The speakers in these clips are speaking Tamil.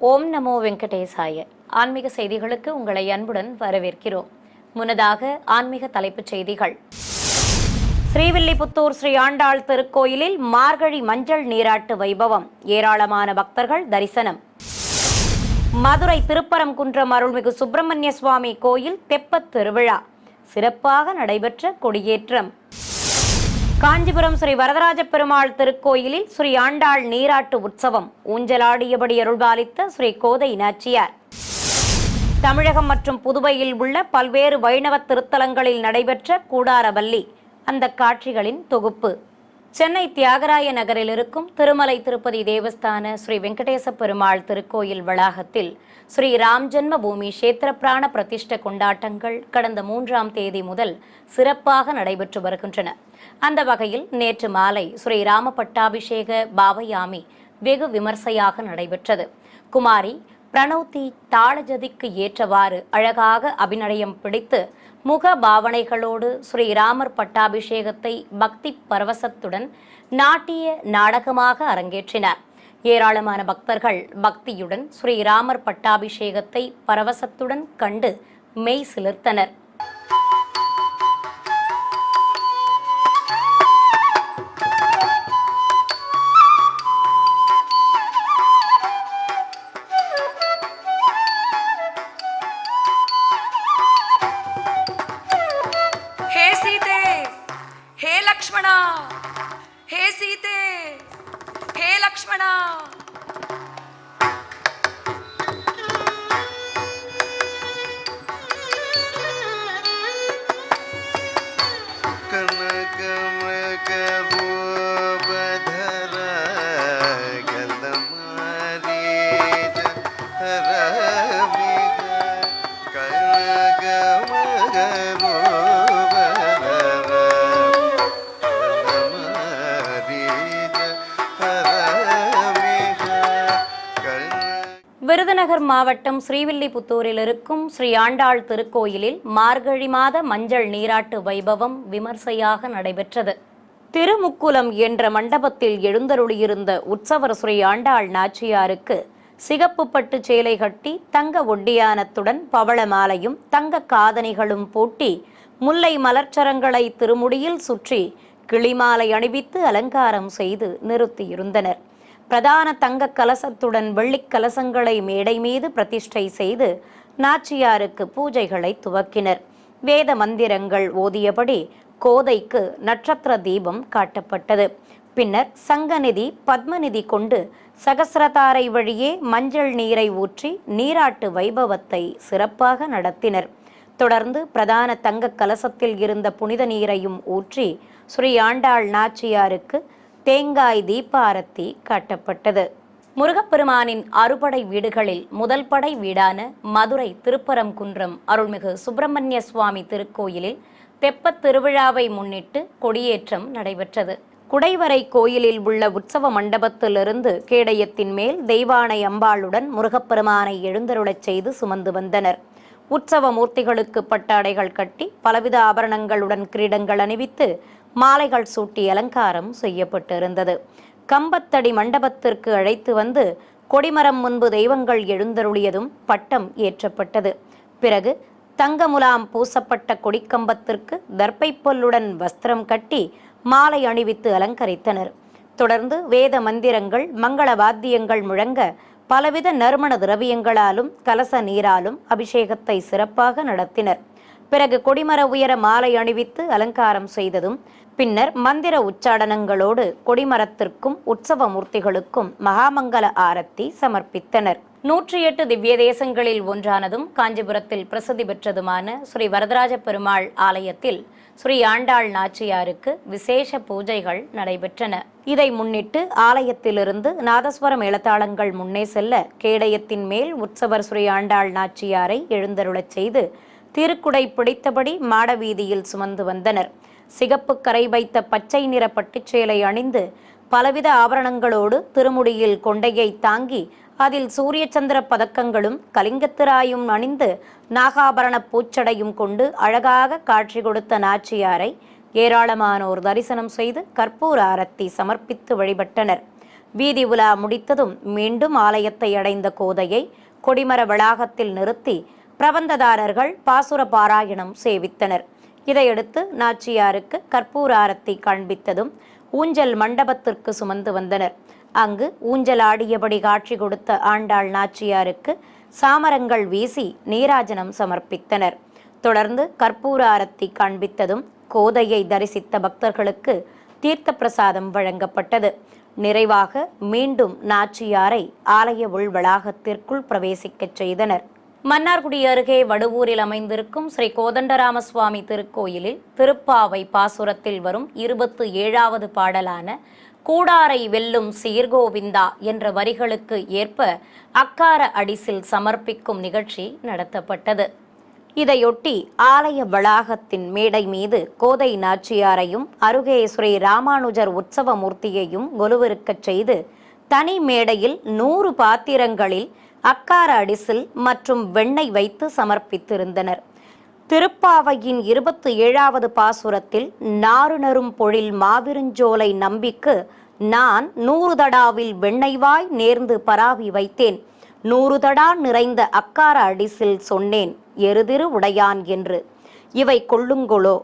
ஓம் நமோ வெங்கடேசாய. ஆன்மீக செய்திகளுக்கு உங்களை அன்புடன் வரவேற்கிறோம். முன்னதாக ஆன்மீக தலைப்புச் செய்திகள். ஸ்ரீவில்லிபுத்தூர் ஸ்ரீ ஆண்டாள் திருக்கோயிலில் மார்கழி மஞ்சள் நீராட்டு வைபவம், ஏராளமான பக்தர்கள் தரிசனம். மதுரை திருப்பரங்குன்றம் அருள்மிகு சுப்பிரமணிய சுவாமி கோயில் தெப்பத் திருவிழா சிறப்பாக நடைபெற்ற கொடியேற்றம். காஞ்சிபுரம் ஸ்ரீ வரதராஜ பெருமாள் திருக்கோயிலில் ஸ்ரீ ஆண்டாள் நீராட்டு உற்சவம், ஊஞ்சலாடியபடி அருள்பாலித்த ஸ்ரீ கோதை நாச்சியார். தமிழகம் மற்றும் புதுவையில் உள்ள பல்வேறு வைணவ திருத்தலங்களில் நடைபெற்ற கூடாரவல்லி, அந்த காட்சிகளின் தொகுப்பு. சென்னை தியாகராய நகரில் இருக்கும் திருமலை திருப்பதி தேவஸ்தான ஸ்ரீ வெங்கடேச பெருமாள் திருக்கோயில் வளாகத்தில் ஸ்ரீ ராம் ஜென்ம பூமி கஷேத்திர பிராண பிரதிஷ்ட கொண்டாட்டங்கள் கடந்த 3ஆம் தேதி முதல் சிறப்பாக நடைபெற்று வருகின்றன. அந்த வகையில் நேற்று மாலை ஸ்ரீ ராம பட்டாபிஷேக பாவயாமி வெகு விமர்சையாக நடைபெற்றது. குமாரி பிரணௌதி தாளஜதிக்கு ஏற்றவாறு அழகாக அபிநயம் பிடித்து முக பாவனைகளோடு ஸ்ரீராமர் பட்டாபிஷேகத்தை பக்தி பரவசத்துடன் நாட்டிய நாடகமாக அரங்கேற்றினார். ஏராளமான பக்தர்கள் பக்தியுடன் ஸ்ரீராமர் பட்டாபிஷேகத்தை பரவசத்துடன் கண்டு மெய் சிலிர்த்தனர். लक्ष्मणा हे सीते हे लक्ष्मणा விருதுநகர் மாவட்டம் ஸ்ரீவில்லிபுத்தூரில் இருக்கும் ஸ்ரீ ஆண்டாள் திருக்கோயிலில் மார்கழி மாத மஞ்சள் நீராட்டு வைபவம் விமர்சையாக நடைபெற்றது. திருமுக்குலம் என்ற மண்டபத்தில் எழுந்தருளியிருந்த உற்சவர் ஸ்ரீ ஆண்டாள் நாச்சியாருக்கு சிகப்பு பட்டு சேலை கட்டி தங்க ஒட்டியானத்துடன் பவள மாலையும் தங்க காதணிகளும் பூட்டி முல்லை மலர்ச்சரங்களை திருமுடியில் சுற்றி கிளிமாலை அணிவித்து அலங்காரம் செய்து நிறுத்தியிருந்தனர். பிரதான தங்க கலசத்துடன் வெள்ளிக் கலசங்களை மேடை மீது பிரதிஷ்டை செய்து நாச்சியாருக்கு பூஜைகளை துவக்கினர். வேத மந்திரங்கள் ஓதியபடி கோதைக்கு நட்சத்திர தீபம் காட்டப்பட்டது. பின்னர் சங்கநிதி பத்மநிதி கொண்டு சகசிரதாரை வழியே மஞ்சள் நீரை ஊற்றி நீராட்டு வைபவத்தை சிறப்பாக நடத்தினர். தொடர்ந்து பிரதான தங்க கலசத்தில் இருந்த புனித நீரையும் ஊற்றி ஸ்ரீ ஆண்டாள் நாச்சியாருக்கு தேங்காய் தீபாரத்தி காட்டப்பட்டது. முருகப்பெருமானின் அறுபடை வீடுகளில் முதல் படை வீடான மதுரை திருப்பரங்குன்றம் அருள்மிகு சுப்பிரமணிய சுவாமி திருக்கோயிலில் தெப்பத் திருவிழாவை முன்னிட்டு கொடியேற்றம் நடைபெற்றது. குடைவரை கோயிலில் உள்ள உற்சவ மண்டபத்திலிருந்து கேடயத்தின் மேல் தெய்வானை அம்பாளுடன் முருகப்பெருமானை எழுந்தருளச் செய்து சுமந்து வந்தனர். உற்சவ மூர்த்திகளுக்கு பட்டாடைகள் கட்டி பலவித ஆபரணங்களுடன் கிரீடங்கள் அணிவித்து மாலைகள் சூட்டி அலங்காரம் செய்யப்பட்டிருந்தது. கம்பத்தடி மண்டபத்திற்கு அழைத்து வந்து கொடிமரம் முன்பு தெய்வங்கள் எழுந்தருளியதும் பட்டம் ஏற்றப்பட்டது. பிறகு தங்கமுலாம் பூசப்பட்ட கொடிக்கம்பத்திற்கு தர்ப்பை பொல்லுடன் வஸ்திரம் கட்டி மாலை அணிவித்து அலங்கரித்தனர். தொடர்ந்து வேத மந்திரங்கள் மங்கள வாத்தியங்கள் முழங்க பலவித நறுமண திரவியங்களாலும் கலச நீராலும் அபிஷேகத்தை சிறப்பாக நடத்தினர். பிறகு கொடிமர உயர மாலை அணிவித்து அலங்காரம் செய்ததும் பின்னர் மந்திர உச்சாடனங்களோடு கொடிமரத்திற்கும் உற்சவ மூர்த்திகளுக்கும் மகாமங்கல ஆரத்தி சமர்ப்பித்தனர். 108 திவ்ய தேசங்களில் ஒன்றானதும் காஞ்சிபுரத்தில் பிரசித்தி பெற்றதுமான ஸ்ரீ வரதராஜ பெருமாள் ஆலயத்தில் ஸ்ரீ ஆண்டாள் நாச்சியாருக்கு விசேஷ பூஜைகள் நடைபெற்றன. இதை முன்னிட்டு ஆலயத்திலிருந்து நாதஸ்வர மேளதாளங்கள் முன்னே செல்ல கேடயத்தின் மேல் உற்சவர் ஸ்ரீ ஆண்டாள் நாச்சியாரை எழுந்தருளச் செய்து திருக்குடை பிடித்தபடி மாடவீதியில் சுமந்து வந்தனர். சிகப்பு கரை வைத்த பச்சை நிற பட்டுச்சேலை அணிந்து பலவித ஆபரணங்களோடு திருமுடியில் கொண்டையை தாங்கி அதில் சூரிய சந்திர பதக்கங்களும் கலிங்கத்திராயும் அணிந்து நாகாபரண பூச்சடையும் கொண்டு அழகாக காட்சி கொடுத்த நாச்சியாரை ஏராளமானோர் தரிசனம் செய்து கற்பூர ஆரத்தி சமர்ப்பித்து வழிபட்டனர். வீதி உலா முடித்ததும் மீண்டும் ஆலயத்தை அடைந்த கோதையை கொடிமர வளாகத்தில் நிறுத்தி பிரபந்ததாரர்கள் பாசுர பாராயணம் சேவித்தனர். இதையடுத்து நாச்சியாருக்கு கற்பூர ஆரத்தி காண்பித்ததும் ஊஞ்சல் மண்டபத்திற்கு சுமந்து வந்தனர். அங்கு ஊஞ்சல் ஆடியபடி காட்சி கொடுத்த ஆண்டாள் நாச்சியாருக்கு சாமரங்கள் வீசி நீராஜனம் சமர்ப்பித்தனர். தொடர்ந்து கற்பூர ஆரத்தி காண்பித்ததும் கோதையை தரிசித்த பக்தர்களுக்கு தீர்த்த பிரசாதம் வழங்கப்பட்டது. நிறைவாக மீண்டும் நாச்சியாரை ஆலய உள் வளாகத்திற்குள் பிரவேசிக்கச் செய்தனர். மன்னார்குடி அருகே வடுவூரில் அமைந்திருக்கும் ஸ்ரீ கோதண்டராமசுவாமி திருக்கோயிலில் திருப்பாவை பாசுரத்தில் வரும் 27வது பாடலான கூடாரை வெல்லும் சீர்கோவிந்தா என்ற வரிகளுக்கு ஏற்ப அக்கார அடிசில் சமர்ப்பிக்கும் நிகழ்ச்சி நடத்தப்பட்டது. இதையொட்டி ஆலய வளாகத்தின் மேடை மீது கோதை நாச்சியாரையும் அருகே ஸ்ரீ ராமானுஜர் உற்சவ மூர்த்தியையும் கொலுவிருக்கச் செய்து தனி மேடையில் 100 பாத்திரங்களில் அக்கார அடிசில் மற்றும் வெண்ணெய் வைத்து சமர்ப்பித்திருந்தனர். திருப்பாவையின் 27வது பாசுரத்தில் நாறுநரும் பொழில் மாவிருஞ்சோலை நம்பிக்கு நான் 100 தடாவில் வெண்ணெய்வாய் நேர்ந்து பராவி வைத்தேன் 100 தடா நிறைந்த அக்கார அடிசில் சொன்னேன் எருதிரு உடையான் என்று இவை கொள்ளுங்கொளோ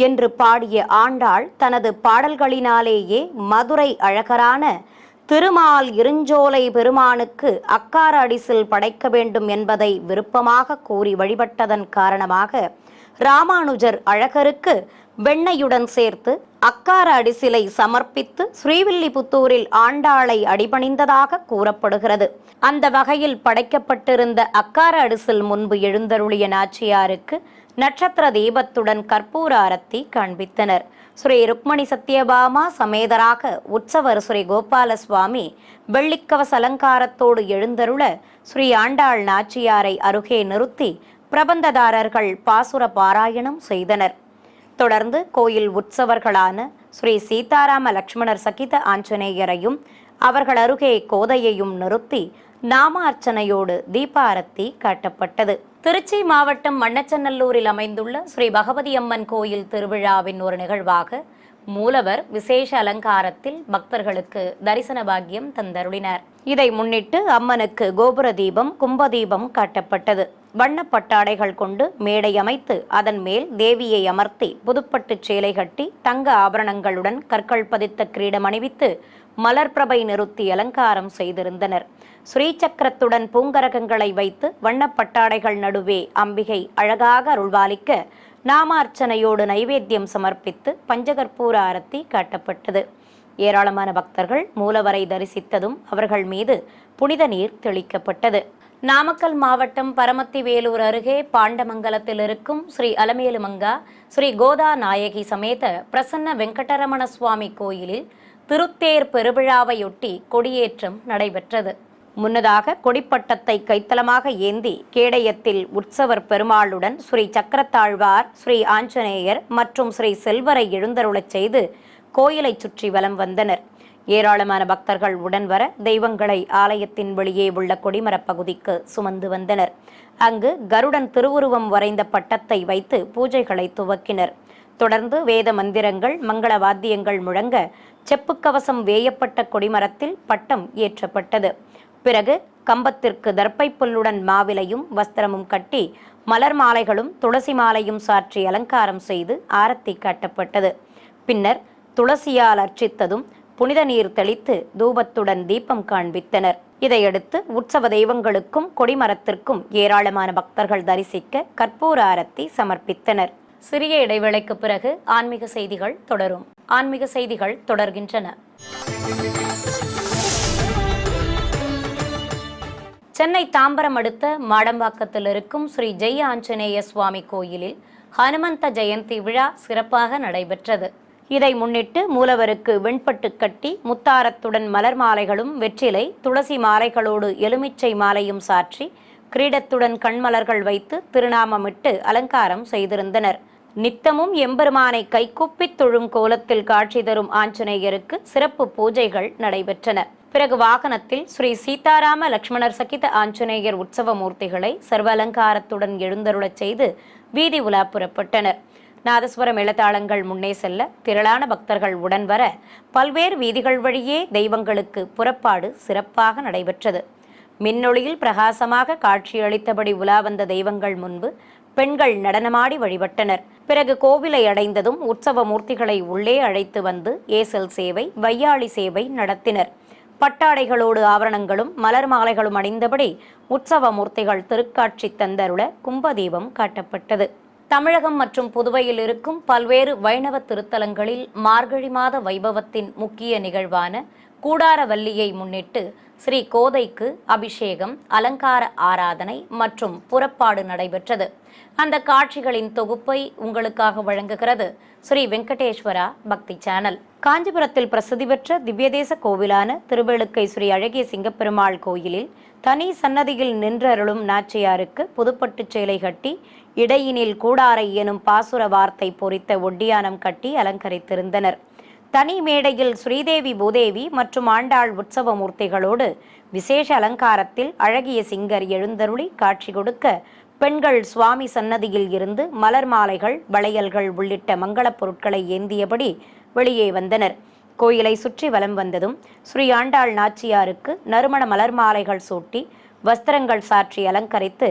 என்று பாடிய ஆண்டாள் தனது பாடல்களினாலேயே மதுரை அழகரான திருமால் இருஞ்சோலை பெருமானுக்கு அக்கார அடிசில் படைக்க வேண்டும் என்பதை விருப்பமாக கூறி வழிபட்டதன் காரணமாக ராமானுஜர் அழகருக்கு வெண்ணெயுடன் சேர்த்து அக்கார அடிசிலை சமர்ப்பித்து ஸ்ரீவில்லிபுத்தூரில் ஆண்டாளை அடிபணிந்ததாக கூறப்படுகிறது. அந்த வகையில் படைக்கப்பட்டிருந்த அக்கார அடிசில் முன்பு எழுந்தருளிய நாச்சியாருக்கு நட்சத்திர தீபத்துடன் கற்பூர ஆரத்தி காண்பித்தனர். ஸ்ரீ ருக்மணி சத்யபாமா சமேதராக உற்சவர் ஸ்ரீ கோபால சுவாமி வெள்ளிக்கவச அலங்காரத்தோடு எழுந்தருள ஸ்ரீ ஆண்டாள் நாச்சியாரை அருகே நிறுத்தி பிரபந்ததாரர்கள் பாசுர பாராயணம் செய்தனர். தொடர்ந்து கோயில் உற்சவர்களான ஸ்ரீ சீதாராம லட்சுமணர் சகித ஆஞ்சநேயரையும் அவர்கள் அருகே கோதையையும் நிறுத்தி நாம அர்ச்சனையோடு தீபாரத்தி காட்டப்பட்டது. திருச்சி மாவட்டம் மண்ணச்சநல்லூரில் அமைந்துள்ள ஸ்ரீ பகவதி அம்மன் கோயில் திருவிழாவின் ஒரு நிகழ்வாக மூலவர் விசேஷ அலங்காரத்தில் பக்தர்களுக்கு தரிசன பாக்கியம் தந்தருளினார். இதை முன்னிட்டு அம்மனுக்கு கோபுர தீபம் கும்பதீபம் காட்டப்பட்டது. வண்ணப்பட்டாடைகள் கொண்டு மேடை அமைத்து அதன் மேல் தேவியை அமர்த்தி புதுப்பட்டு சேலை கட்டி தங்க ஆபரணங்களுடன் கற்கள் பதித்த கிரீடம் அணிவித்து மலர்பிரபை நிறுத்தி அலங்காரம் செய்திருந்தனர். ஸ்ரீசக்கரத்துடன் பூங்கரகங்களை வைத்து வண்ணப்பட்டாடைகள் நடுவே அம்பிகை அழகாக அருள்வாளிக்க நாமார்ச்சனையோடு நைவேத்தியம் சமர்ப்பித்து பஞ்சகற்பூர ஆரத்தி காட்டப்பட்டது. ஏராளமான பக்தர்கள் மூலவரை தரிசித்ததும் அவர்கள் மீது புனித நீர் தெளிக்கப்பட்டது. நாமக்கல் மாவட்டம் பரமத்தி வேலூர் அருகே பாண்டமங்கலத்தில் இருக்கும் ஸ்ரீ அலமேலுமங்கா ஸ்ரீ கோதா நாயகி சமேத பிரசன்ன வெங்கடரமண சுவாமி கோயிலில் திருத்தேர் பெருவிழாவையொட்டி கொடியேற்றம் நடைபெற்றது. முன்னதாக கொடிப்பட்டத்தை கைத்தலமாக ஏந்தி கேடயத்தில் உற்சவர் பெருமாளுடன் ஸ்ரீ சக்கரத்தாழ்வார், ஸ்ரீ ஆஞ்சநேயர் மற்றும் ஸ்ரீ செல்வரை எழுந்தருளச் செய்து கோயிலை சுற்றி வலம் வந்தனர். ஏராளமான பக்தர்கள் உடன் வர தெய்வங்களை ஆலயத்தின் வெளியே உள்ள கொடிமரப் பகுதிக்கு சுமந்து வந்தனர். அங்கு கருடன் திருவுருவம் வரைந்த பட்டத்தை வைத்து பூஜைகளை துவக்கினர். தொடர்ந்து வேத மந்திரங்கள் மங்கள வாத்தியங்கள் முழங்க செப்புக்கவசம் வேயப்பட்ட கொடிமரத்தில் பட்டம் ஏற்றப்பட்டது. பிறகு கம்பத்திற்கு தர்ப்பை புல்லுடன் மாவிலையும் வஸ்திரமும் கட்டி மலர் மாலைகளும் துளசி மாலையும் சாற்றி அலங்காரம் செய்து ஆரத்தி காட்டப்பட்டது. பின்னர் துளசியால் அர்ச்சித்ததும் புனித நீர் தெளித்து தூபத்துடன் தீபம் காண்பித்தனர். இதையடுத்து உற்சவ தெய்வங்களுக்கும் கொடிமரத்திற்கும் ஏராளமான பக்தர்கள் தரிசிக்க கற்பூர ஆரத்தி சமர்ப்பித்தனர். சிறிய இடைவேளைக்கு பிறகு ஆன்மீக செய்திகள் தொடரும். ஆன்மீக செய்திகள் தொடர்கின்றன. சென்னை தாம்பரம் அடுத்த மாடம்பாக்கத்தில் இருக்கும் ஸ்ரீ ஜெய ஆஞ்சநேய சுவாமி கோயிலில் ஹனுமந்த ஜெயந்தி விழா சிறப்பாக நடைபெற்றது. இதை முன்னிட்டு மூலவருக்கு வெண்பட்டு கட்டி முத்தாரத்துடன் மலர் மாலைகளும் வெற்றிலை துளசி மாலைகளோடு எலுமிச்சை மாலையும் சாற்றி கிரீடத்துடன் கண்மலர்கள் வைத்து திருநாமமிட்டு அலங்காரம் செய்திருந்தனர். நித்தமும் எம்பெருமானை கைகூப்பித் தொழும் கோலத்தில் காட்சி தரும் ஆஞ்சநேயருக்கு சிறப்பு பூஜைகள் நடைபெற்றன. பிறகு வாகனத்தில் ஸ்ரீ சீதாராம லட்சுமணர் சகித ஆஞ்சநேயர் உற்சவ மூர்த்திகளை சர்வ அலங்காரத்துடன் எழுந்தருளச் செய்து வீதி உலா புறப்பட்டனர். நாதஸ்வர மேளதாளங்கள் முன்னே செல்ல திரளான பக்தர்கள் உடன் வர பல்வேறு வீதிகள் வழியே தெய்வங்களுக்கு புறப்பாடு சிறப்பாக நடைபெற்றது. மின்னொளியில் பிரகாசமாக காட்சியளித்தபடி உலா வந்த தெய்வங்கள் முன்பு பெண்கள் நடனமாடி வழிபட்டனர். பிறகு கோவிலை அடைந்ததும் உற்சவ மூர்த்திகளை உள்ளே அழைத்து வந்து ஏசல் சேவை, வையாளி சேவை நடத்தினர். பட்டாடைகளோடு ஆபரணங்களும் மலர் மாலைகளும் அணிந்தபடி உற்சவ மூர்த்திகள் திருக்காட்சி தந்தருள கும்பதீபம் காட்டப்பட்டது. தமிழகம் மற்றும் புதுவையில் இருக்கும் பல்வேறு வைணவ திருத்தலங்களில் மார்கழி மாத வைபவத்தின் முக்கிய நிகழ்வான கூடாரவல்லியை முன்னிட்டு ஸ்ரீ கோதைக்கு அபிஷேகம், அலங்கார ஆராதனை மற்றும் புறப்பாடு நடைபெற்றது. அந்த காட்சிகளின் தொகுப்பை உங்களுக்காக வழங்குகிறது ஸ்ரீ வெங்கடேஸ்வரா பக்தி சேனல். காஞ்சிபுரத்தில் பிரசித்தி பெற்ற திவ்யதேச கோவிலான திருவெழுக்கை ஸ்ரீ அழகிய சிங்கப்பெருமாள் கோயிலில் தனி சன்னதியில் நின்றருளும் நாச்சியாருக்கு புதுப்பட்டு சேலை கட்டி இடையினில் கூடாரை எனும் பாசுர வார்த்தை பொறித்த ஒட்டியானம் கட்டி அலங்கரித்திருந்தனர். தனி மேடையில் ஸ்ரீதேவி, பூதேவி மற்றும் ஆண்டாள் உற்சவ மூர்த்திகளோடு விசேஷ அலங்காரத்தில் அழகிய சிங்கர் எழுந்தருளி காட்சி கொடுக்க பெண்கள் சுவாமி சன்னதியில் இருந்து மலர் மாலைகள், வளையல்கள் உள்ளிட்ட மங்களப் பொருட்களை ஏந்தியபடி வெளியே வந்தனர். கோயிலை சுற்றி வலம் வந்ததும் ஸ்ரீ ஆண்டாள் நாச்சியாருக்கு நறுமண மலர் மாலைகள் சூட்டி வஸ்திரங்கள் சாற்றி அலங்கரித்து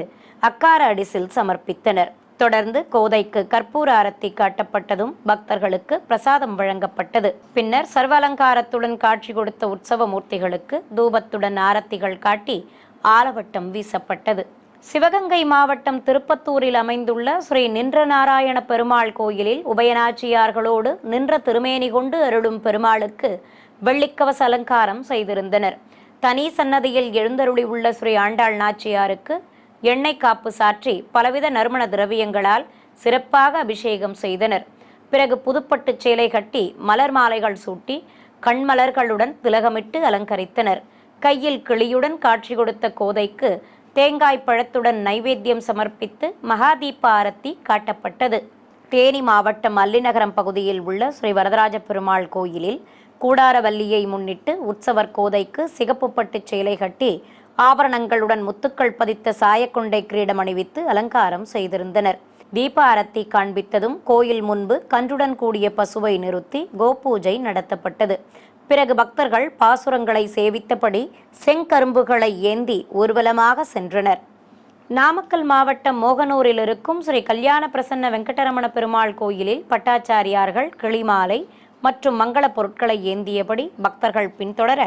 அக்கார அடிசில் சமர்ப்பித்தனர். தொடர்ந்து கோதைக்கு கற்பூர ஆரத்தி காட்டப்பட்டதும் பக்தர்களுக்கு பிரசாதம் வழங்கப்பட்டது. பின்னர் சர்வ அலங்காரத்துடன் காட்சி கொடுத்த உற்சவ மூர்த்திகளுக்கு தூபத்துடன் ஆரத்திகள் காட்டி ஆலவட்டம் வீசப்பட்டது. சிவகங்கை மாவட்டம் திருப்பத்தூரில் அமைந்துள்ள ஸ்ரீ நின்ற நாராயண பெருமாள் கோயிலில் உபயநாச்சியார்களோடு நின்ற திருமேனி கொண்டு அருளும் பெருமாளுக்கு வெள்ளிக்கவச அலங்காரம் செய்திருந்தனர். தனி சன்னதியில் எழுந்தருளி உள்ள ஸ்ரீ ஆண்டாள் நாச்சியாருக்கு எண்ணெய் காப்பு சாற்றி பலவித நறுமண திரவியங்களால் சிறப்பாக அபிஷேகம் செய்தனர். பிறகு புதுப்பட்டு சேலை கட்டி மலர் மாலைகள் சூட்டி கண்மலர்களுடன் திலகமிட்டு அலங்கரித்தனர். கையில் கிளியுடன் காட்சி கொடுத்த கோதைக்கு தேங்காய் பழத்துடன் நைவேத்தியம் சமர்ப்பித்து மகாதீப ஆரத்தி காட்டப்பட்டது. தேனி மாவட்டம் அல்லிநகரம் பகுதியில் உள்ள ஸ்ரீ வரதராஜ பெருமாள் கோயிலில் கூடாரவல்லியை முன்னிட்டு உற்சவர் கோதைக்கு சிகப்பு பட்டு சேலை கட்டி ஆபரணங்களுடன் முத்துக்கள் பதித்த சாயக்கொண்டை கிரீடம் அணிவித்து அலங்காரம் செய்திருந்தனர். தீப ஆரத்தி காண்பித்ததும் கோயில் முன்பு கன்றுடன் கூடிய பசுவை நிறுத்தி கோபூஜை நடத்தப்பட்டது. பிறகு பக்தர்கள் பாசுரங்களை சேவித்தபடி செங்கரும்புகளை ஏந்தி ஊர்வலமாக சென்றனர். நாமக்கல் மாவட்டம் மோகனூரில் இருக்கும் ஸ்ரீ கல்யாண பிரசன்ன வெங்கடரமண பெருமாள் கோயிலில் பட்டாச்சாரியார்கள் கிளிமாலை மற்றும் மங்கள பொருட்களை ஏந்தியபடி பக்தர்கள் பின்தொடர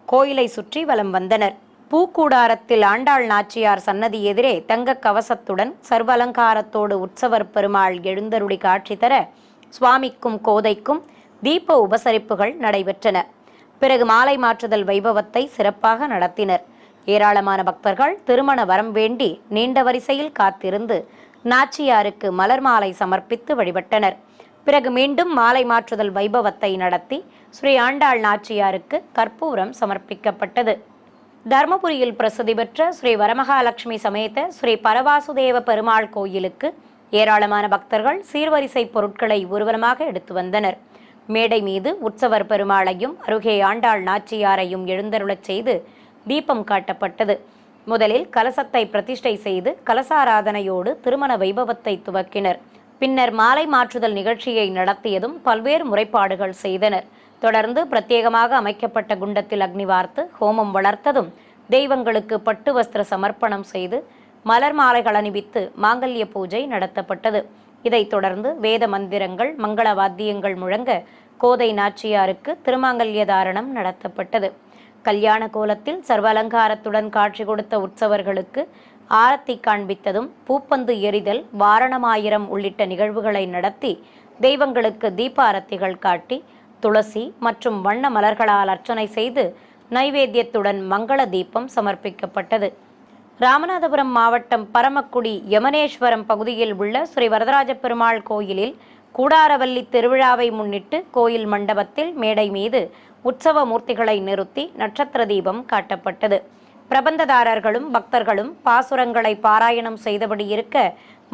கோயிலை சுற்றி வலம் வந்தனர். பூக்கூடாரத்தில் ஆண்டாள் நாச்சியார் சன்னதி எதிரே தங்க கவசத்துடன் சர்வ அலங்காரத்தோடு உற்சவர் பெருமாள் எழுந்தருளி காட்சி தர சுவாமிக்கும் கோதைக்கும் தீப உபசரிப்புகள் நடைபெற்றன. பிறகு மாலை மாற்றுதல் வைபவத்தை சிறப்பாக நடத்தினர். ஏராளமான பக்தர்கள் திருமண வரம் வேண்டி நீண்ட வரிசையில் காத்திருந்து நாச்சியாருக்கு மலர் மாலை சமர்ப்பித்து வழிபட்டனர். பிறகு மீண்டும் மாலை மாற்றுதல் வைபவத்தை நடத்தி ஸ்ரீ ஆண்டாள் நாச்சியாருக்கு கற்பூரம் சமர்ப்பிக்கப்பட்டது. தர்மபுரியில் பிரசித்தி பெற்ற ஸ்ரீ வரமகாலட்சுமி சமேத ஸ்ரீ பரவாசுதேவ பெருமாள் கோயிலுக்கு ஏராளமான பக்தர்கள் சீர்வரிசை பொருட்களை ஊர்வலமாக எடுத்து வந்தனர். மேடை மீது உற்சவர் பெருமாளையும் அருகே ஆண்டாள் நாச்சியாரையும் எழுந்தருளச் செய்து தீபம் காட்டப்பட்டது. முதலில் கலசத்தை பிரதிஷ்டை செய்து கலசாராதனையோடு திருமண வைபவத்தை துவக்கினர். பின்னர் மாலை மாற்றுதல் நிகழ்ச்சியை நடத்தியதும் பல்வேறு முறைப்பாடுகள் செய்தனர். தொடர்ந்து பிரத்யேகமாக அமைக்கப்பட்ட குண்டத்தில் அக்னி வார்த்து ஹோமம் வளர்த்ததும் தெய்வங்களுக்கு பட்டு வஸ்திர சமர்ப்பணம் செய்து மலர் மாலைகள் அணிவித்து மாங்கல்ய பூஜை நடத்தப்பட்டது. இதைத் தொடர்ந்து வேத மந்திரங்கள், மங்கள வாத்தியங்கள் முழங்க கோதை நாச்சியாருக்கு திருமாங்கல்ய தாரணம் நடத்தப்பட்டது. கல்யாண கோலத்தில் சர்வ அலங்காரத்துடன் காட்சி கொடுத்த உற்சவர்களுக்கு ஆரத்தி காண்பித்ததும் பூப்பந்து எறிதல், வாரணமாயிரம் உள்ளிட்ட நிகழ்வுகளை நடத்தி தெய்வங்களுக்கு தீபாரத்திகள் காட்டி துளசி மற்றும் வண்ண மலர்களால் அர்ச்சனை செய்து நைவேத்தியத்துடன் மங்கள தீபம் சமர்ப்பிக்கப்பட்டது. ராமநாதபுரம் மாவட்டம் பரமக்குடி யமனேஸ்வரம் பகுதியில் உள்ள ஸ்ரீ வரதராஜ பெருமாள் கோயிலில் கூடாரவல்லி திருவிழாவை முன்னிட்டு கோயில் மண்டபத்தில் மேடை மீது உற்சவ மூர்த்திகளை நிறுத்தி நட்சத்திர தீபம் காட்டப்பட்டது. பிரபந்ததாரர்களும் பக்தர்களும் பாசுரங்களை பாராயணம் செய்தபடி இருக்க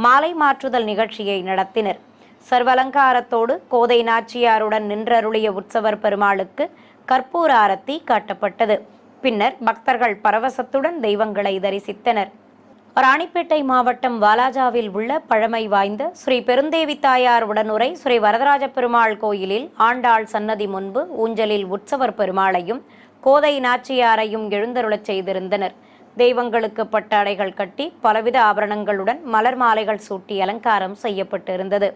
மாலை மாற்றுதல் நிகழ்ச்சியை நடத்தினர். சர்வலங்காரத்தோடு கோதை நாச்சியாருடன் நின்றருளிய உற்சவர் பெருமாளுக்கு கற்பூர ஆரத்தி காட்டப்பட்டது. பின்னர் பக்தர்கள் பரவசத்துடன் தெய்வங்களை தரிசித்தனர். ராணிப்பேட்டை மாவட்டம் வாலாஜாவில் உள்ள பழமை வாய்ந்த ஸ்ரீ பெருந்தேவி தாயார் உடனுரை ஸ்ரீ வரதராஜ பெருமாள் கோயிலில் ஆண்டாள் சன்னதி முன்பு ஊஞ்சலில் உற்சவர் பெருமாளையும் கோதை நாச்சியாரையும் எழுந்தருளச் செய்திருந்தனர். தெய்வங்களுக்கு பட்டாடைகள் கட்டி பலவித ஆபரணங்களுடன் மலர் மாலைகள் சூட்டி அலங்காரம் செய்யப்பட்டிருந்தது.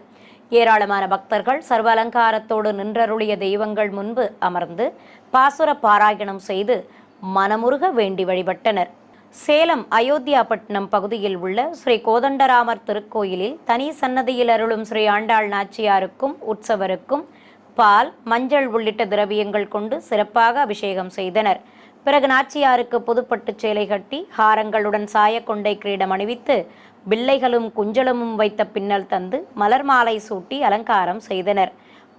ஏராளமான பக்தர்கள் சர்வ அலங்காரத்தோடு நின்றருளிய தெய்வங்கள் முன்பு அமர்ந்து பாசுர பாராயணம் செய்து மனமுருக வேண்டி வழிபட்டனர். சேலம் அயோத்தியாபட்டினம் பகுதியில் உள்ள ஸ்ரீ கோதண்டராமர் திருக்கோயிலில் தனி சன்னதியில் அருளும் ஸ்ரீ ஆண்டாள் நாச்சியாருக்கும் உற்சவருக்கும் பால், மஞ்சள் உள்ளிட்ட திரவியங்கள் கொண்டு சிறப்பாக அபிஷேகம் செய்தனர். பிறகு நாச்சியாருக்கு புதுப்பட்டு சேலை கட்டி ஹாரங்களுடன் சாயக்கொண்டை கிரீடம் அணிவித்து பிள்ளைகளும் குஞ்சலமும் வைத்த பின்னல் தந்து மலர் மாலை சூட்டி அலங்காரம் செய்தனர்.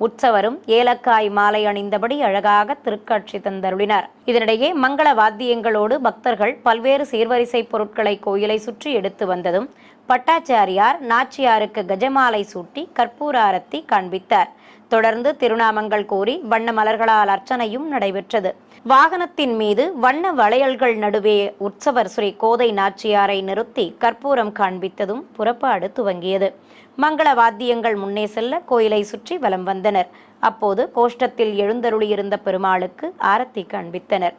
உற்சவரும் ஏலக்காய் மாலை அணிந்தபடி அழகாக திருக்காட்சி தந்தருளினார். இதனிடையே மங்கள வாத்தியங்களோடு பக்தர்கள் பல்வேறு சீர்வரிசை பொருட்களை கோயிலை சுற்றி எடுத்து வந்ததும் பட்டாச்சாரியார் நாச்சியாருக்கு கஜமாலை சூட்டி கற்பூர ஆரத்தி காண்பித்தார். தொடர்ந்து திருநாமங்கள் கூறி வண்ண மலர்களால் அர்ச்சனையும் நடைபெற்றது. வாகனத்தின் மீது வண்ண வளையல்கள் நடுவே உற்சவர் ஸ்ரீ கோதை நாச்சியாரை நிறுத்தி கற்பூரம் காண்பித்ததும் புறப்பாடு துவங்கியது. மங்கள வாத்தியங்கள் முன்னே செல்ல கோயிலை சுற்றி வலம் வந்தனர். அப்போது கோஷ்டத்தில் எழுந்தருளியிருந்த பெருமாளுக்கு ஆரத்தி காண்பித்தனர்.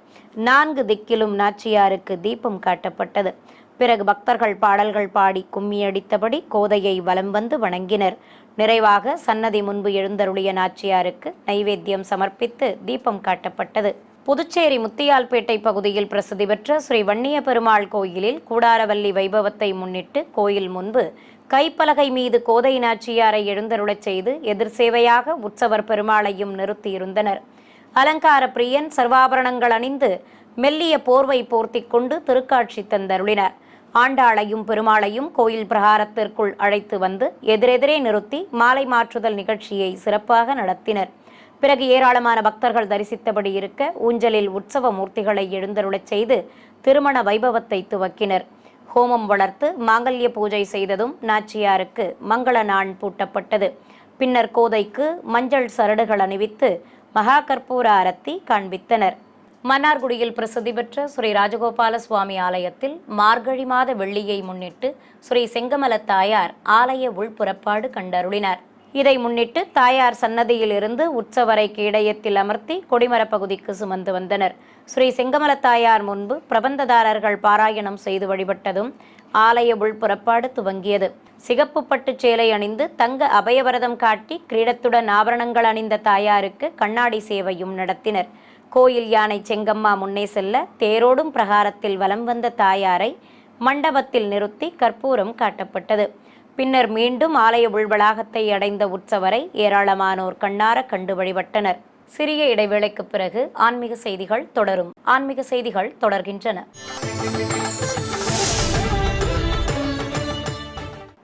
4 திக்கிலும் நாச்சியாருக்கு தீபம் காட்டப்பட்டது. பிறகு பக்தர்கள் பாடல்கள் பாடி கும்மியடித்தபடி கோதையை வலம் வந்து வணங்கினர். நிறைவாக சன்னதி முன்பு எழுந்தருளிய நாச்சியாருக்கு நைவேத்தியம் சமர்ப்பித்து தீபம் காட்டப்பட்டது. புதுச்சேரி முத்தியால்பேட்டை பகுதியில் பிரசித்தி பெற்ற ஸ்ரீ வன்னிய பெருமாள் கோயிலில் கூடாரவல்லி வைபவத்தை முன்னிட்டு கோயில் முன்பு கைப்பலகை மீது கோதை நாச்சியாரை எழுந்தருளச் செய்து எதிர் சேவையாக உற்சவர் பெருமாளையும் நிறுத்தியிருந்தனர். அலங்கார பிரியன் சர்வாபரணங்கள் அணிந்து மெல்லிய போர்வை போர்த்தி கொண்டு திருக்காட்சி தந்தருளினார். ஆண்டாளையும் பெருமாளையும் கோயில் பிரகாரத்திற்குள் அழைத்து வந்து எதிரெதிரே நிறுத்தி மாலை மாற்றுதல் நிகழ்ச்சியை சிறப்பாக நடத்தினர். பிறகு ஏராளமான பக்தர்கள் தரிசித்தபடி இருக்க ஊஞ்சலில் உற்சவ மூர்த்திகளை எழுந்தருளச் செய்து திருமண வைபவத்தை துவக்கினர். ஹோமம் வளர்த்து மாங்கல்ய பூஜை செய்ததும் நாச்சியாருக்கு மங்கள நாண் பூட்டப்பட்டது. பின்னர் கோதைக்கு மஞ்சள் சரடுகள் அணிவித்து மகா கற்பூர ஆரத்தி காண்பித்தனர். மன்னார்குடியில் பிரசித்தி பெற்ற ஸ்ரீ ராஜகோபால சுவாமி ஆலயத்தில் மார்கழி மாத வெள்ளியை முன்னிட்டு ஸ்ரீ செங்கமல தாயார் ஆலய உள்புறப்பாடு கண்டருளினார். இதை முன்னிட்டு தாயார் சன்னதியில் இருந்து உற்சவரை கேடயத்தில் அமர்த்தி கொடிமர பகுதிக்கு சுமந்து வந்தனர். ஸ்ரீ செங்கமல தாயார் முன்பு பிரபந்ததாரர்கள் பாராயணம் செய்து வழிபட்டதும் ஆலய உள்புறப்பாடு துவங்கியது. சிகப்பு பட்டு சேலை அணிந்து தங்க அபயவரதம் காட்டி கிரீடத்துடன் ஆபரணங்கள் அணிந்த தாயாருக்கு கண்ணாடி சேவையும் நடத்தினர். கோயில் யானை செங்கம்மா முன்னே செல்ல தேரோடும் பிரகாரத்தில் வலம் வந்த தாயாரை மண்டபத்தில் நிறுத்தி கற்பூரம் காட்டப்பட்டது. பின்னர் மீண்டும் ஆலய உள்வளாகத்தை அடைந்த உற்சவரை ஏராளமானோர் கண்ணார கண்டு வழிபட்டனர். சிறிய இடைவேளைக்கு பிறகு ஆன்மீக செய்திகள் தொடரும். ஆன்மீக செய்திகள் தொடர்கின்றன.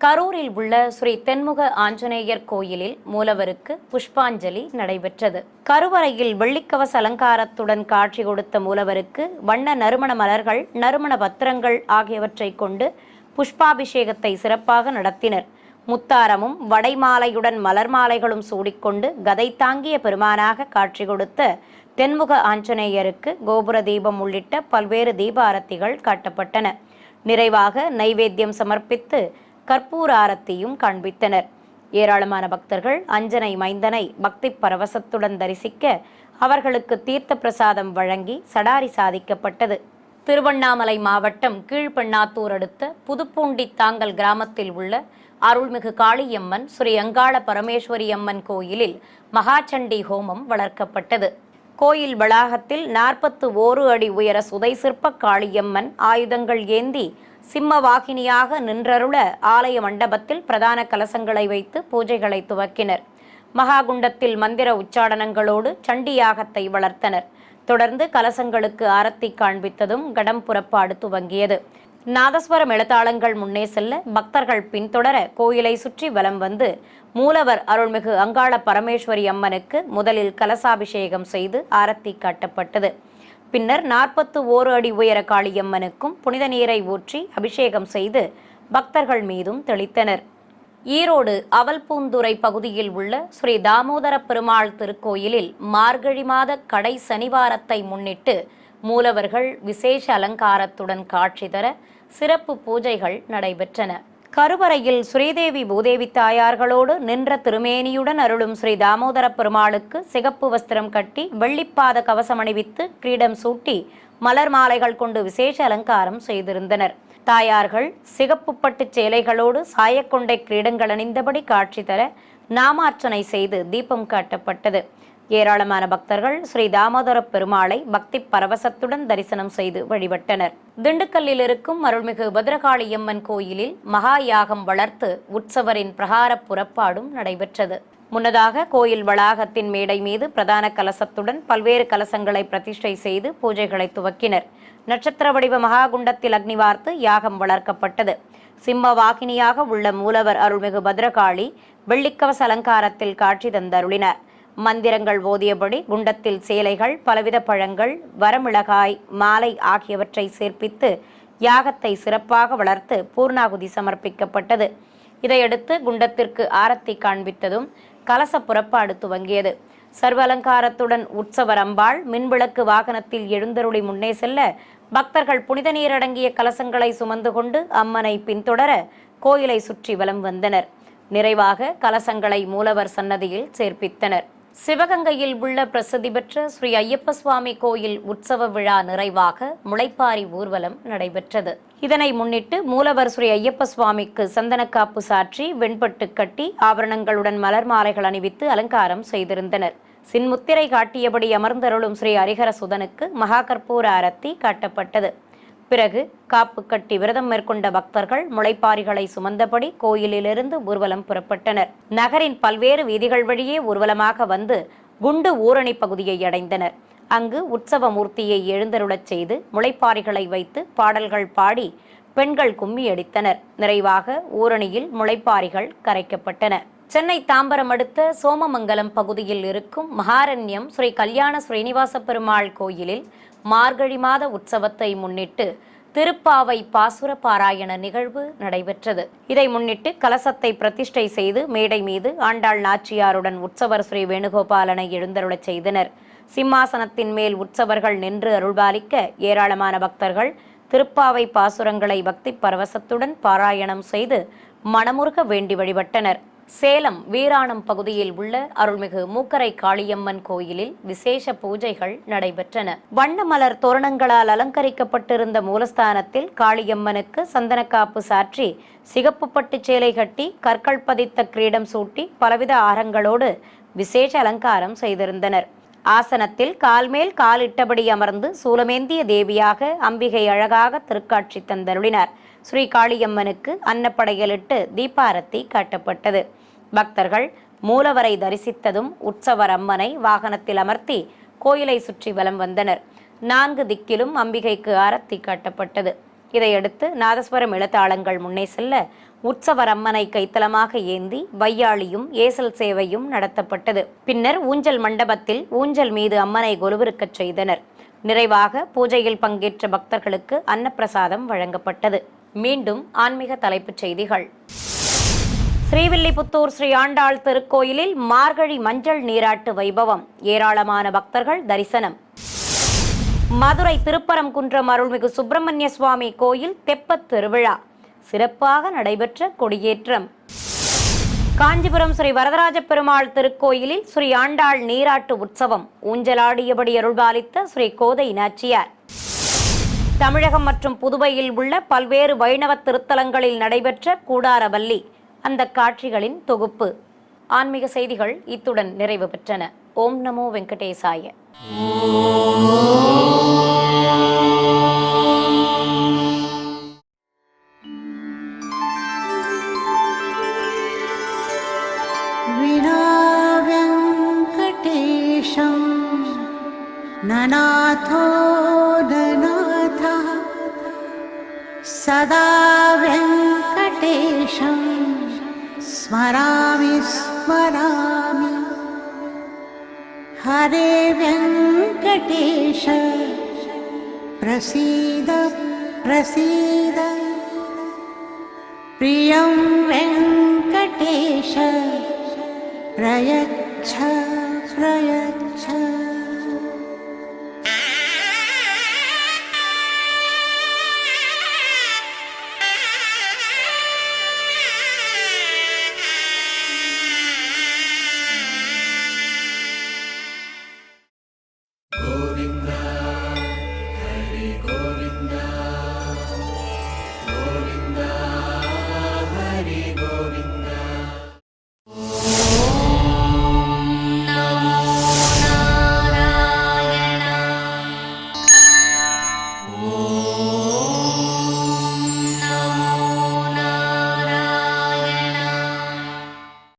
கரூரில் உள்ள ஸ்ரீ தென்முக ஆஞ்சநேயர் கோயிலில் மூலவருக்கு புஷ்பாஞ்சலி நடைபெற்றது. கருவறையில் வெள்ளிக்கவச அலங்காரத்துடன் காட்சி கொடுத்த மூலவருக்கு வண்ண நறுமண மலர்கள், நறுமண பத்திரங்கள் ஆகியவற்றை கொண்டு புஷ்பாபிஷேகத்தை சிறப்பாக நடத்தினர். முத்தாரமும் வடைமாலையுடன் மலர் மாலைகளும் சூடிக்கொண்டு கதை தாங்கிய பெருமானாக காட்சி கொடுத்த தென்முக ஆஞ்சநேயருக்கு கோபுர தீபம் உள்ளிட்ட பல்வேறு தீபாரத்திகள் காட்டப்பட்டன. நிறைவாக நைவேத்தியம் சமர்ப்பித்து கற்பூர ஆரத்தியும் காண்பித்தனர். ஏராளமான பக்தர்கள் அஞ்சனை மைந்தனை பக்தி பரவசத்துடன் தரிசிக்க அவர்களுக்கு தீர்த்த பிரசாதம் வழங்கி சடாரி சாதிக்கப்பட்டது. திருவண்ணாமலை மாவட்டம் கீழ்பெண்ணாத்தூர் அடுத்த புதுப்பூண்டி தாங்கல் கிராமத்தில் உள்ள அருள்மிகு காளியம்மன் ஸ்ரீ அங்காள பரமேஸ்வரி அம்மன் கோயிலில் மகாச்சண்டி ஹோமம் வளர்க்கப்பட்டது. கோயில் வளாகத்தில் 41 அடி உயர சுதை சிற்ப காளியம்மன் ஆயுதங்கள் ஏந்தி சிம்மவாகினியாக நின்றருள ஆலய மண்டபத்தில் பிரதான கலசங்களை வைத்து பூஜைகளை துவக்கினர். மகாகுண்டத்தில் மந்திர உச்சாடனங்களோடு சண்டி யாகத்தை வளர்த்தனர். தொடர்ந்து கலசங்களுக்கு ஆரத்தி காண்பித்ததும் கடம் புறப்பாடு துவங்கியது. நாதஸ்வர மெளதாளங்கள் முன்னே செல்ல பக்தர்கள் பின்தொடர கோயிலை சுற்றி வலம் வந்து மூலவர் அருள்மிகு அங்காள பரமேஸ்வரி அம்மனுக்கு முதலில் கலசாபிஷேகம் செய்து ஆரத்தி காட்டப்பட்டது. பின்னர் 41 அடி உயர காளியம்மனுக்கும் புனித நீரை ஊற்றி அபிஷேகம் செய்து பக்தர்கள் மீதும் தெளித்தனர். ஈரோடு அவல்பூந்துறை பகுதியில் உள்ள ஸ்ரீ தாமோதர பெருமாள் திருக்கோயிலில் மார்கழி மாத கடை சனிவாரத்தை முன்னிட்டு மூலவர்கள் விசேஷ அலங்காரத்துடன் காட்சி தர சிறப்பு பூஜைகள் நடைபெற்றன. கருவறையில் ஸ்ரீதேவி பூதேவி தாயார்களோடு நின்ற திருமேனியுடன் அருளும் ஸ்ரீ தாமோதர பெருமாளுக்கு சிகப்பு வஸ்திரம் கட்டி வெள்ளிப்பாத கவசம் அணிவித்து கிரீடம் சூட்டி மலர் மாலைகள் கொண்டு விசேஷ அலங்காரம் செய்திருந்தனர். தாயார்கள் சிகப்பு பட்டு சேலைகளோடு சாயக்கொண்டை கிரீடங்கள் அணிந்தபடி காட்சி தர நாமார்ச்சனை செய்து தீபம் காட்டப்பட்டது. ஏராளமான பக்தர்கள் ஸ்ரீ தாமோதர பெருமாளை பக்தி பரவசத்துடன் தரிசனம் செய்து வழிபட்டனர். திண்டுக்கல்லில் இருக்கும் அருள்மிகு பத்ரகாளியம்மன் கோயிலில் மகா யாகம் வளர்த்து உற்சவரின் பிரகார புறப்பாடும் நடைபெற்றது. முன்னதாக கோயில் வளாகத்தின் மேடை மீது பிரதான கலசத்துடன் பல்வேறு கலசங்களை பிரதிஷ்டை செய்து பூஜைகளை துவக்கினர். நட்சத்திர வடிவ மகாகுண்டத்தில் அக்னி வார்த்து யாகம் வளர்க்கப்பட்டது. சிம்ம வாகினியாக உள்ள மூலவர் அருள்மிகு பத்ரகாளி வெள்ளிக்கவச அலங்காரத்தில் காட்சி தந்தருளினார். மந்திரங்கள் ஓதியபடி குண்டத்தில் சேலைகள், பலவித பழங்கள், வரமிளகாய், மாலை ஆகியவற்றை சேர்ப்பித்து யாகத்தை சிறப்பாக வளர்த்து பூர்ணாகுதி சமர்ப்பிக்கப்பட்டது. இதையடுத்து குண்டத்திற்கு ஆரத்தி காண்பித்ததும் கலச புறப்பாடு துவங்கியது. சர்வ அலங்காரத்துடன் உற்சவர் அம்பாள் மின்விளக்கு வாகனத்தில் எழுந்தருளி முன்னே செல்ல பக்தர்கள் புனித நீரடங்கிய கலசங்களை சுமந்து கொண்டு அம்மனை பின்தொடர கோயிலை சுற்றி வலம் வந்தனர். நிறைவாக கலசங்களை மூலவர் சன்னதியில் சேர்ப்பித்தனர். சிவகங்கையில் உள்ள பிரசித்தி பெற்ற ஸ்ரீ ஐயப்ப சுவாமி கோயில் உற்சவ விழா நிறைவாக முளைப்பாரி ஊர்வலம் நடைபெற்றது. இதனை முன்னிட்டு மூலவர் ஸ்ரீ ஐயப்ப சுவாமிக்கு சந்தனக்காப்பு சாற்றி வெண்பட்டு கட்டி ஆபரணங்களுடன் மலர் மாலைகள் அணிவித்து அலங்காரம் செய்திருந்தனர். சின்முத்திரை காட்டியபடி அமர்ந்தருளும் ஸ்ரீ ஹரிஹர சுதனுக்கு மகா கற்பூர ஆரத்தி காட்டப்பட்டது. பிறகு காப்பு கட்டி விரதம் மேற்கொண்ட பக்தர்கள் முளைப்பாரிகளை சுமந்தபடி கோயிலிலிருந்து ஊர்வலம் புறப்பட்டனர். நகரின் பல்வேறு வீதிகள் வழியே ஊர்வலமாக வந்து குண்டு ஊரணி பகுதியை அடைந்தனர். அங்கு உற்சவ மூர்த்தியை எழுந்தருளச் செய்து முளைப்பாரிகளை வைத்து பாடல்கள் பாடி பெண்கள் கும்மி அடித்தனர். நிறைவாக ஊரணியில் முளைப்பாரிகள் கரைக்கப்பட்டன. சென்னை தாம்பரம் அடுத்த சோமமங்கலம் பகுதியில் இருக்கும் மகாரண்யம் ஸ்ரீ கல்யாண ஸ்ரீனிவாச பெருமாள் கோயிலில் மார்கழி மாத உற்சவத்தை முன்னிட்டு திருப்பாவை பாசுர பாராயண நிகழ்வு நடைபெற்றது. இதை முன்னிட்டு கலசத்தை பிரதிஷ்டை செய்து மேடை மீது ஆண்டாள் நாச்சியாருடன் உற்சவர் ஸ்ரீ வேணுகோபாலனை எழுந்தருளச் செய்தனர். சிம்மாசனத்தின் மேல் உற்சவர்கள் நின்று அருள்பாலிக்க ஏராளமான பக்தர்கள் திருப்பாவை பாசுரங்களை பக்தி பரவசத்துடன் பாராயணம் செய்து மனமுருக வேண்டி வழிபட்டனர். சேலம் வீராணம் பகுதியில் உள்ள அருள்மிகு மூக்கரை காளியம்மன் கோயிலில் விசேஷ பூஜைகள் நடைபெற்றன. வண்ண மலர் தோரணங்களால் அலங்கரிக்கப்பட்டிருந்த மூலஸ்தானத்தில் காளியம்மனுக்கு சந்தனக்காப்பு சாற்றி சிகப்பு பட்டு சேலை கட்டி கற்கள் பதித்த கிரீடம் சூட்டி பலவித ஆரங்களோடு விசேஷ அலங்காரம் செய்திருந்தனர். ஆசனத்தில் கால்மேல் காலிட்டபடி அமர்ந்து சூலமேந்திய தேவியாக அம்பிகை அழகாக திருக்காட்சி தந்தருளினார். ஸ்ரீ காளியம்மனுக்கு அன்னப்படையலிட்டு தீபாரத்தி காட்டப்பட்டது. பக்தர்கள் மூலவரை தரிசித்ததும் உற்சவர் அம்மனை வாகனத்தில் அமர்த்தி கோயிலை சுற்றி வலம் வந்தனர். 4 திக்கிலும் அம்பிகைக்கு ஆரத்தி காட்டப்பட்டது. இதையடுத்து நாதஸ்வரம் இளத்தாளங்கள் முன்னே செல்ல உற்சவர் அம்மனை கைத்தலமாக ஏந்தி வையாளியும் ஏசல் சேவையும் நடத்தப்பட்டது. பின்னர் ஊஞ்சல் மண்டபத்தில் ஊஞ்சல் மீது அம்மனை கொலுவிருக்கச் செய்தனர். நிறைவாக பூஜையில் பங்கேற்ற பக்தர்களுக்கு அன்னப்பிரசாதம் வழங்கப்பட்டது. மீண்டும் ஆன்மீக தலைப்புச் செய்திகள். ஸ்ரீவில்லிபுத்தூர் ஸ்ரீ ஆண்டாள் திருக்கோயிலில் மார்கழி மஞ்சள் நீராட்டு வைபவம், ஏராளமான பக்தர்கள் தரிசனம். மதுரை திருப்பரங்குன்றம் அருள்மிகு சுப்பிரமணிய சுவாமி கோயில் தெப்பத் திருவிழா சிறப்பாக நடைபெற்ற கொடியேற்றம். காஞ்சிபுரம் ஸ்ரீ வரதராஜ பெருமாள் திருக்கோயிலில் ஸ்ரீ ஆண்டாள் நீராட்டு உற்சவம், ஊஞ்சலாடியபடி அருள்பாலித்த ஸ்ரீ கோதை நாச்சியார். தமிழகம் மற்றும் புதுவையில் உள்ள பல்வேறு வைணவ திருத்தலங்களில் நடைபெற்ற கூடாரவல்லி, அந்த காட்சிகளின் தொகுப்பு. ஆன்மீக செய்திகள் இத்துடன் நிறைவு பெற்றன. ஓம் நமோ வெங்கடேசாய. ननाथो ननाथः सदा वेङ्कटेशं स्मरामि स्मरामि। हरे वेङ्कटेश प्रसीद प्रसीद, प्रियं वेङ्कटेश प्रयच्छ प्रयच्छ।